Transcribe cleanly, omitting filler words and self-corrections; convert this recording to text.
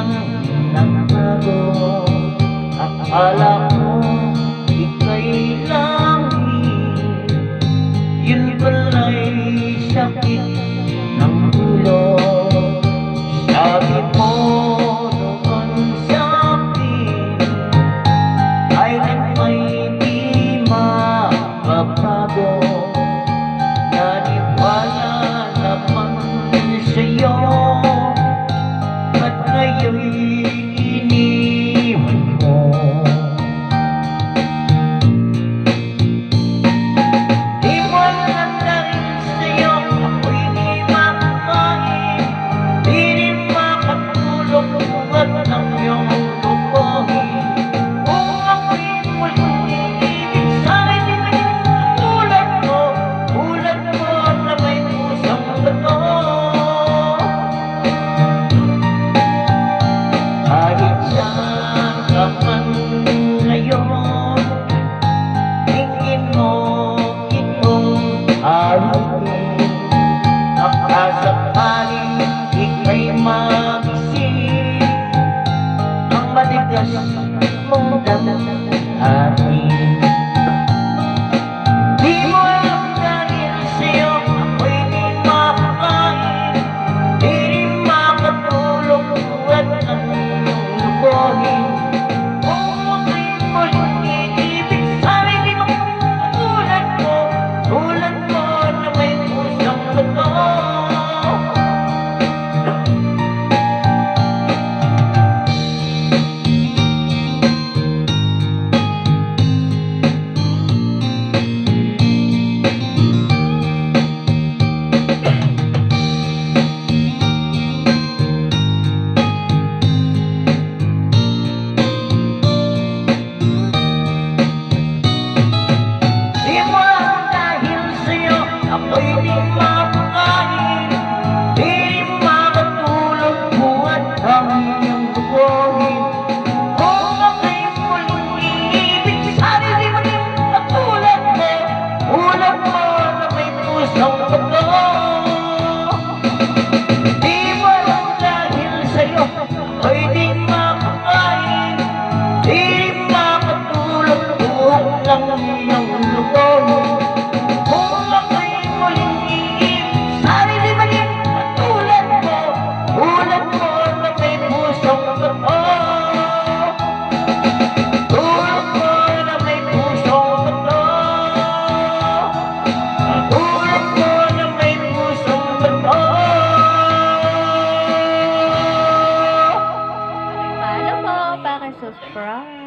lang nagbago. Akala ko ika'y langit, yun pala'y sakit ng ulo. Sabi mo noon sa'kin ay di mababago. Naniwala naman sa'yo, ba't ngayon'y iniwan mo? Di mo alam dahil sa'yo ako'y di makakain, di rin makatulog tulad ng iyong lukuhin. Kung ako'y muling iibig sa'kin, di maging katulad mo na may pusong bato. Kahit saan ka man ngayon, tingin mo itong alutin. Nakasakaling ika'y magising, ang matigas mong damdamin. Di mo alam dahil sa'yo ako'y di makakain, di rin makatulog tulad ng iyong lukuhin. Kung ako'y muling iibig sa'kin, di maging katulad mo na may pusong bato. Ako'y di makakain, di rin makatulog buhat ang iyong lukuhin. Kung ako'y muling iibig sa'kin, di maging katulad mo na may pusong bato. Di mo alam dahil sa'yo ako'y di makakain, di rin makatulog buhat ang iyong lukuhin. Paano po? Pakisubscribe.